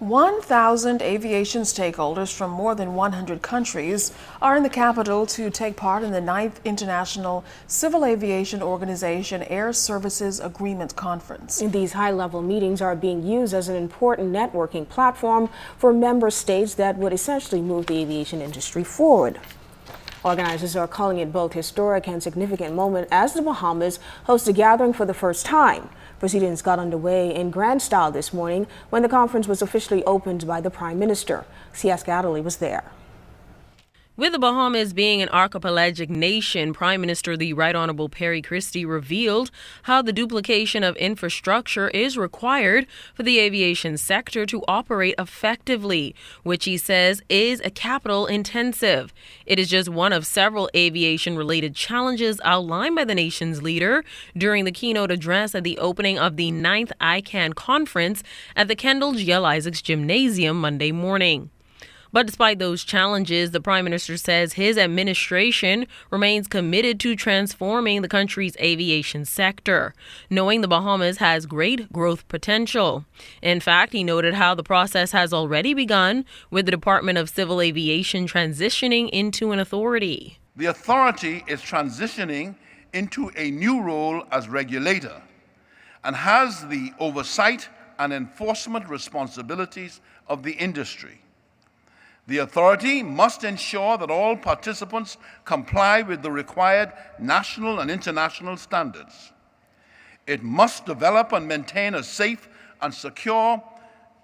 1,000 aviation stakeholders from more than 100 countries are in the capital to take part in the 9th International Civil Aviation Organization Air Services Agreement Conference. These high-level meetings are being used as an important networking platform for member states that would essentially move the aviation industry forward. Organizers are calling it both historic and significant moment as the Bahamas host a gathering for the first time. Proceedings got underway in grand style this morning when the conference was officially opened by the Prime Minister. I.C.A.O was there. With the Bahamas being an archipelagic nation, Prime Minister the Right Honorable Perry Christie revealed how the duplication of infrastructure is required for the aviation sector to operate effectively, which he says is capital intensive. It is just one of several aviation-related challenges outlined by the nation's leader during the keynote address at the opening of the 9th I.C.A.O conference at the Kendall G.L. Isaacs Gymnasium Monday morning. But despite those challenges, the Prime Minister says his administration remains committed to transforming the country's aviation sector, knowing the Bahamas has great growth potential. In fact, he noted how the process has already begun, with the Department of Civil Aviation transitioning into an authority. The authority is transitioning into a new role as regulator and has the oversight and enforcement responsibilities of the industry. The authority must ensure that all participants comply with the required national and international standards. It must develop and maintain a safe and secure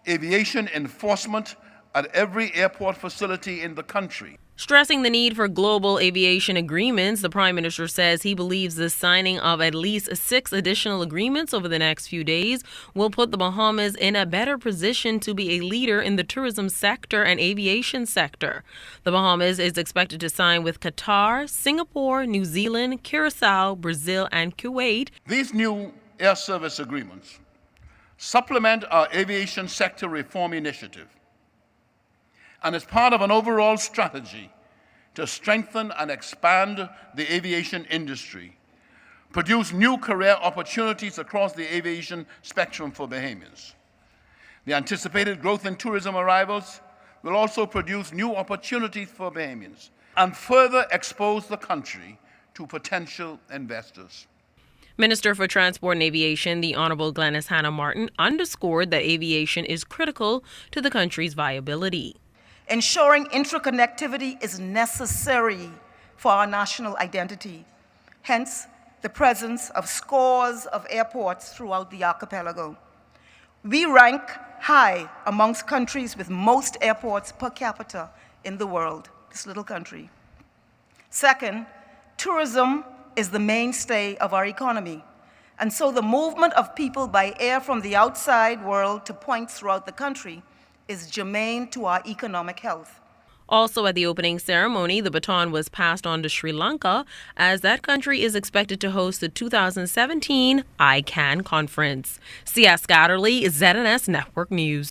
aviation enforcement at every airport facility in the country. Stressing the need for global aviation agreements, the Prime Minister says he believes the signing of at least 6 additional agreements over the next few days will put the Bahamas in a better position to be a leader in the tourism sector and aviation sector. The Bahamas is expected to sign with Qatar, Singapore, New Zealand, Curacao, Brazil, and Kuwait. These new air service agreements supplement our aviation sector reform initiative and is part of an overall strategy to strengthen and expand the aviation industry, produce new career opportunities across the aviation spectrum for Bahamians. The anticipated growth in tourism arrivals will also produce new opportunities for Bahamians and further expose the country to potential investors. Minister for Transport and Aviation, the Honorable Glenys Hannah Martin, underscored that aviation is critical to the country's viability. Ensuring interconnectivity is necessary for our national identity, hence the presence of scores of airports throughout the archipelago. We rank high amongst countries with most airports per capita in the world, this little country. Second, tourism is the mainstay of our economy, and so the movement of people by air from the outside world to points throughout the country is germane to our economic health. Also at the opening ceremony, the baton was passed on to Sri Lanka as that country is expected to host the 2017 I.C.A.O conference. C.S. Scatterly, ZNS Network News.